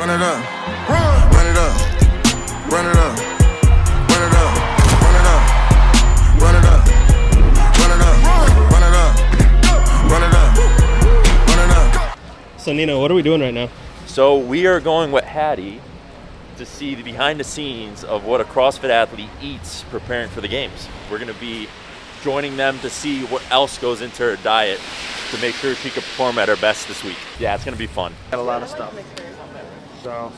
Run it up. Run it up. Run it up. Run it up. Run it up. Run it up. Run it up. Run it up. Run it up. Run it up. So Nino, what are we doing right now? So we are going with Hattie to see the behind the scenes of what a CrossFit athlete eats preparing for the games. We're going to be joining them to see what else goes into her diet to make sure she can perform at her best this week. Yeah, it's going to be fun. Got a lot of stuff, so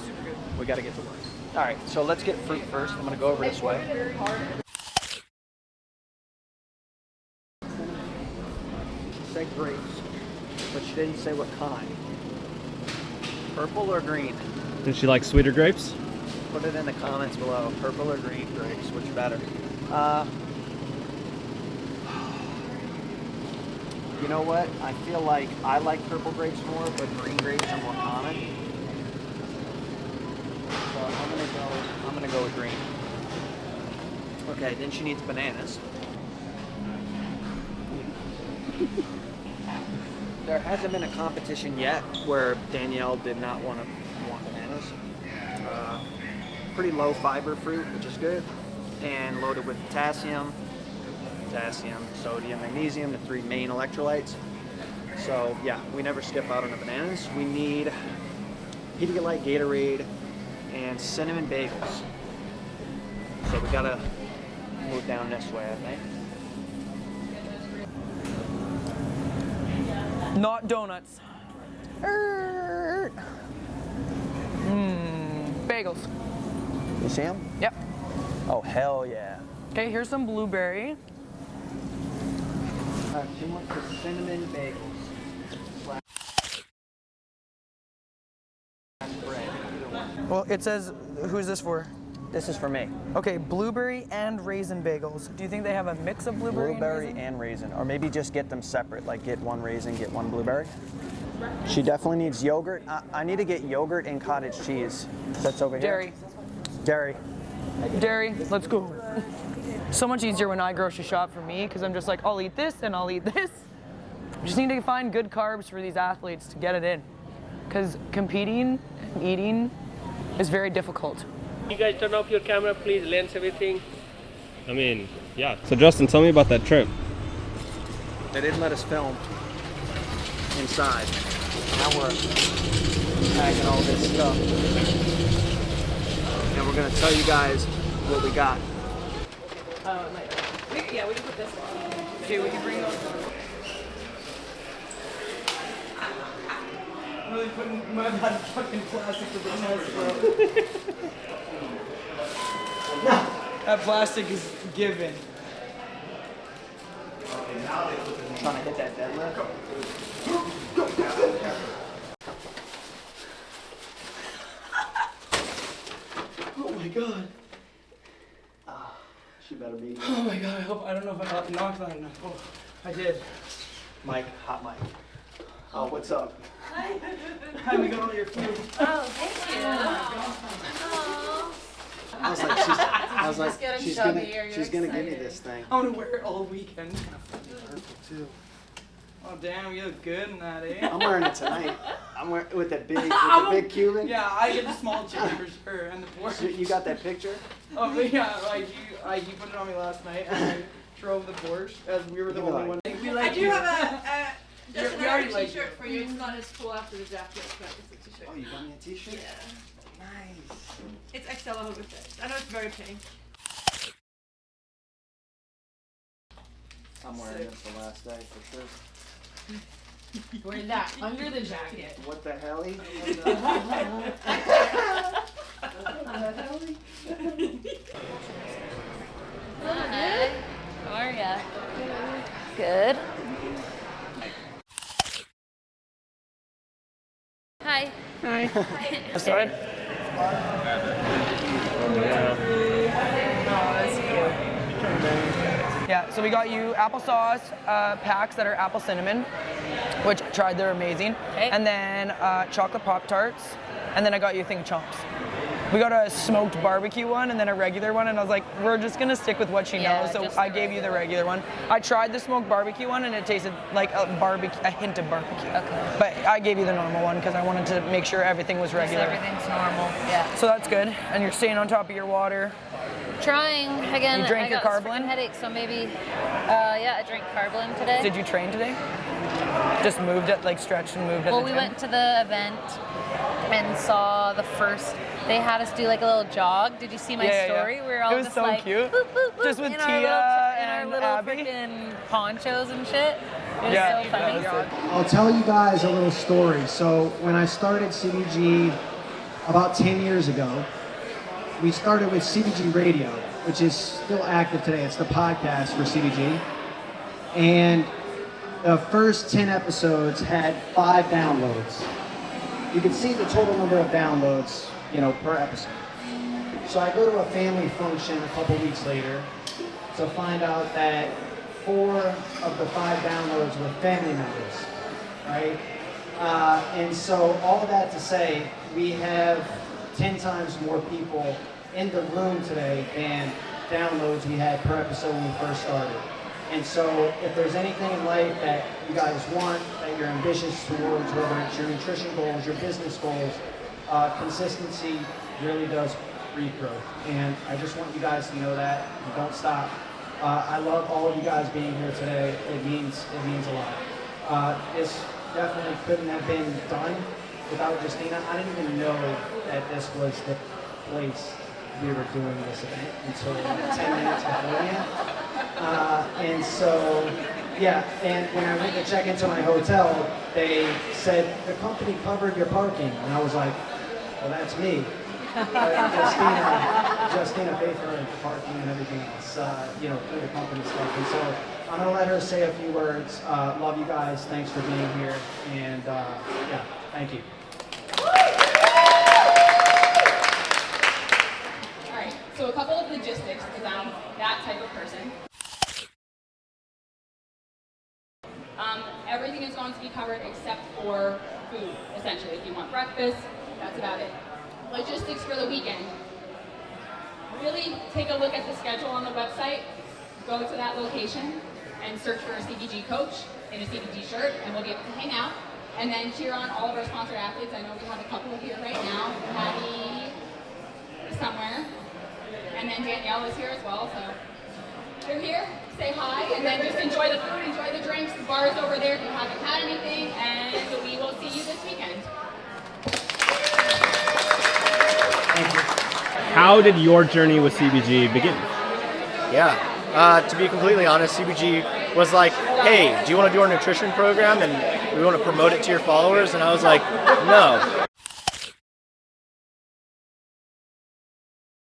we got to get to work. All right, so let's get fruit first. I'm going to go over this way. She said grapes, but she didn't say what kind. Purple or green? Did she like sweeter grapes? Put it in the comments below. Purple or green grapes, which better? You know what? I feel like I like purple grapes more, but green grapes are more common. So I'm gonna go with green. Okay, then she needs bananas. There hasn't been a competition yet where Danielle did not want bananas. Pretty low fiber fruit, which is good, and loaded with potassium, sodium, magnesium, the three main electrolytes. So yeah, we never skip out on the bananas. We need Pedialyte, Gatorade, and cinnamon bagels. So we gotta move down this way, I think. Not donuts. Bagels. You see them? Yep. Oh, hell yeah. Okay, here's some blueberry. She wants the cinnamon bagels. Bread, either one. Well, it says, who's this for? This is for me. Okay, blueberry and raisin bagels. Do you think they have a mix of blueberry, and raisin? Or maybe just get them separate, like get one raisin, get one blueberry. She definitely needs yogurt. I need to get yogurt and cottage cheese. That's over here. Dairy. Let's go. So much easier when I grocery shop for me, because I'm just like, I'll eat this and I'll eat this. Just need to find good carbs for these athletes to get it in. Because competing and eating is very difficult. You guys turn off your camera, please, lens everything. I mean, yeah. So Justin, tell me about that trip. They didn't let us film inside. Now we're packing all this stuff. And we're gonna tell you guys what we got. Yeah, we can put this on. Okay, we can bring those. I'm really putting my bad fucking plastic to the nose, bro. That plastic is given. Trying to hit that deadlift. Oh my god. She better be. Oh my god, I don't know if I knocked that enough. Oh, I did. Mike, hot mic. Oh, what's up? Hi, we got all your food. Oh, thank you. I was like, she's gonna give me this thing. I'm gonna wear it all weekend. Purple too. Oh damn, you look good in that, eh? I'm wearing it tonight. I'm wearing with the big Cuban. Yeah, I get the small chicken for sure, and the Porsche. You got that picture? Oh but yeah, like you put it on me last night, and I drove the Porsche as we were the only one. We like I do have just we already another like t-shirt for you. It's not as cool after the jacket, but it's a t-shirt. Oh, you got me a t-shirt? Yeah. Nice. It's XL, I hope it fits. I know it's very pink. I'm wearing this the last day for sure. Wear that under the jacket. What the hell? Hi. How are ya? Good. Hi. Hi. Sorry. Yeah, so we got you applesauce packs that are apple cinnamon, which I tried, they're amazing. Okay. And then chocolate Pop-Tarts, and then I got you a thing of chomps. We got a smoked barbecue one and then a regular one, and I was like, we're just gonna stick with what she knows, so I gave you the regular one. I tried the smoked barbecue one and it tasted like a hint of barbecue. Okay. But I gave you the normal one because I wanted to make sure everything was regular. Everything's normal, yeah. So that's good, and you're staying on top of your water. Trying, again, You drank I your got Carblin? headache, so maybe, yeah, I drank Carblin today. Did you train today? Just moved it, like stretched and moved it? Well, we went to the event and saw the first, they had us do like a little jog. Did you see my story? We were all it was just so like, cute. boop, boop, boop, Just with in Tia our little Abby. freaking ponchos and shit. It was so funny. I'll tell you guys a little story. So when I started CBG about 10 years ago, we started with CBG Radio, which is still active today. It's the podcast for CBG. And the first 10 episodes had 5 downloads. You can see the total number of downloads, per episode. So I go to a family function a couple weeks later to find out that 4 of the 5 downloads were family members, right? And so all of that to say, we have 10 times more people in the room today than downloads we had per episode when we first started. And so if there's anything in life that you guys want, that you're ambitious towards, whether it's your nutrition goals, your business goals, consistency really does breed growth. And I just want you guys to know that. Don't stop. I love all of you guys being here today. It means a lot. This definitely couldn't have been done without Justina. I didn't even know that this was the place we were doing this event until 10 minutes beforehand. And so, yeah, and when I went to check into my hotel, they said, the company covered your parking. And I was like, well, that's me. Justina paid for the parking and everything else, through the company stuff. And so I'm going to let her say a few words. Love you guys. Thanks for being here. And yeah, thank you. All right, so a couple of logistics, because I'm that type of person. Everything is going to be covered except for food, essentially. If you want breakfast, that's about it. Logistics for the weekend. Really take a look at the schedule on the website, go to that location, and search for a CBG coach in a CBG shirt, and we'll get to hang out. And then cheer on all of our sponsored athletes. I know we have a couple here right now. Patty is somewhere. And then Danielle is here as well, so they're here. Say hi, and then just enjoy the food, enjoy the drinks. The bar is over there if you haven't had anything, and we will see you this weekend. How did your journey with CBG begin? Yeah, to be completely honest, CBG was like, hey, do you want to do our nutrition program and we want to promote it to your followers? And I was like, no.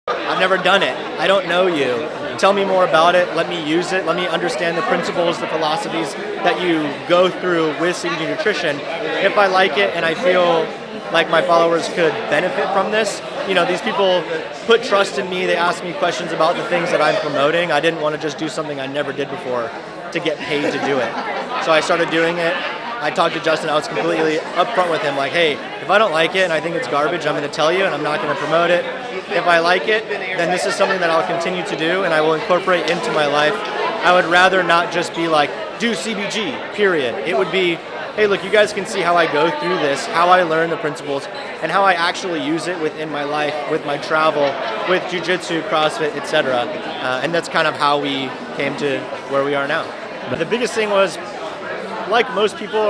I've never done it. I don't know you. Tell me more about it. Let me use it. Let me understand the principles, the philosophies that you go through with CBG nutrition. If I like it and I feel like my followers could benefit from this, these people put trust in me. They ask me questions about the things that I'm promoting. I didn't want to just do something I never did before to get paid to do it. So I started doing it. I talked to Justin. I was completely upfront with him, like, hey, if I don't like it and I think it's garbage, I'm going to tell you and I'm not going to promote it. If I like it, then this is something that I'll continue to do and I will incorporate into my life. I would rather not just be like, do CBG, period. It would be, hey, look, you guys can see how I go through this, how I learn the principles, and how I actually use it within my life, with my travel, with jiu-jitsu, CrossFit, etc. And that's kind of how we came to where we are now. The biggest thing was, like most people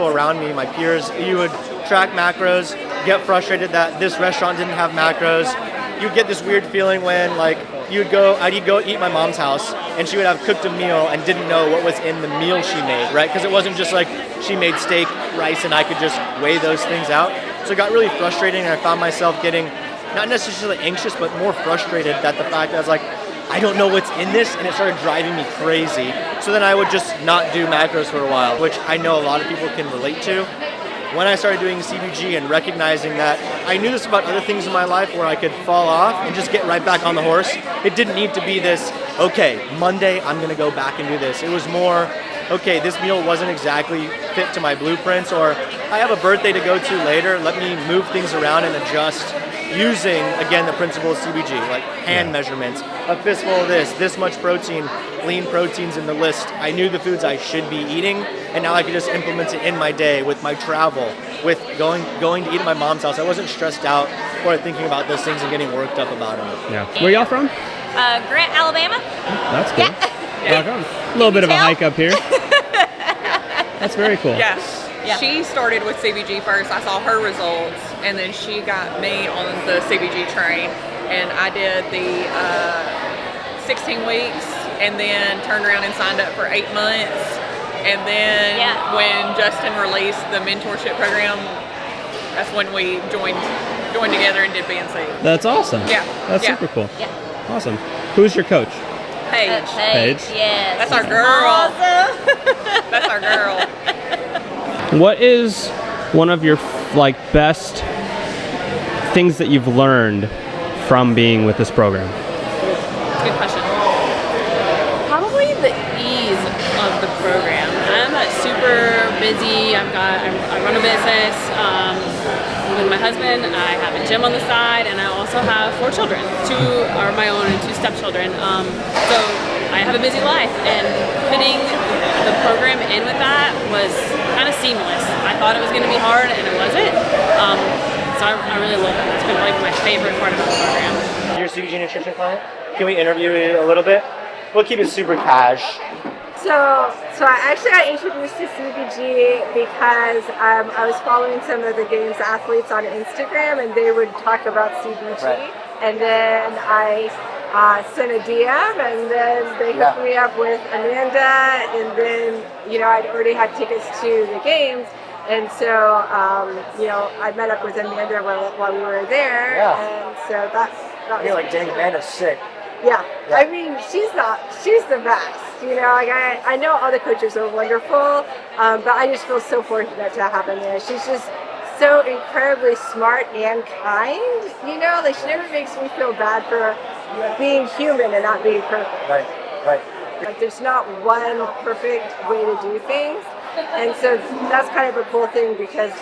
around me, my peers, you would track macros, get frustrated that this restaurant didn't have macros. You'd get this weird feeling when I'd go eat my mom's house and she would have cooked a meal and didn't know what was in the meal she made, right? Because it wasn't just like she made steak, rice, and I could just weigh those things out. So it got really frustrating and I found myself getting not necessarily anxious, but more frustrated at the fact that I was like, I don't know what's in this, and it started driving me crazy. So then I would just not do macros for a while, which I know a lot of people can relate to. When I started doing CBG and recognizing that I knew this about other things in my life where I could fall off and just get right back on the horse, it didn't need to be this, okay, Monday I'm gonna go back and do this. It was more, okay, this meal wasn't exactly fit to my blueprints, or I have a birthday to go to later, let me move things around and adjust using, again, the principle of CBG, like hand measurements, a fistful of this much protein, lean proteins in the list. I knew the foods I should be eating, and now I could just implement it in my day with my travel, with going to eat at my mom's house. I wasn't stressed out or thinking about those things and getting worked up about them. Yeah. Where y'all from? Grant, Alabama. That's cool. Rock on. A little bit of a hike up here. That's very cool. Yeah. She started with CBG first. I saw her results, and then she got me on the CBG train, and I did the 16 weeks, and then turned around and signed up for 8 months. And then when Justin released the mentorship program, that's when we joined together and did BNC. That's awesome. Yeah. That's super cool. Yeah. Awesome. Who's your coach? Paige. Paige. Yes. That's our girl. Awesome. That's our girl. What is one of your best things that you've learned from being with this program? Good question. Probably the ease of the program. I'm super busy. I run a business with my husband. I have a gym on the side, and I also have 4 children. 2 are my own and 2 stepchildren. So I have a busy life, and fitting the program in with that was kind of seamless. I thought it was going to be hard, and it wasn't. So I really love it. It's been like my favorite part of the program. You're a CBG nutrition client? Can we interview you a little bit? We'll keep it super cash. So I actually got introduced to CBG because I was following some of the games athletes on Instagram, and they would talk about CBG. Right. And then I sent a DM, and then they hooked me up with Amanda, and then I'd already had tickets to the games, and so I met up with Amanda while we were there, and so that was. You're like, dang, Amanda's sick. Yeah, I mean, she's the best. I know all the coaches are wonderful, but I just feel so fortunate to have Amanda. She's just so incredibly smart and kind. She never makes me feel bad for being human and not being perfect. Right. Like, there's not one perfect way to do things, and so that's kind of a cool thing because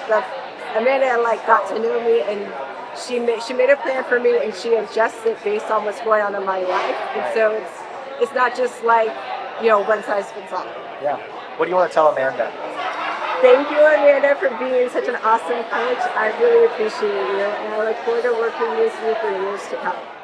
Amanda got to know me, and she made a plan for me, and she adjusts it based on what's going on in my life, and so it's not just one size fits all. Yeah. What do you want to tell Amanda? Thank you, Amanda, for being such an awesome coach. I really appreciate you, and I look forward to working with you for years to come.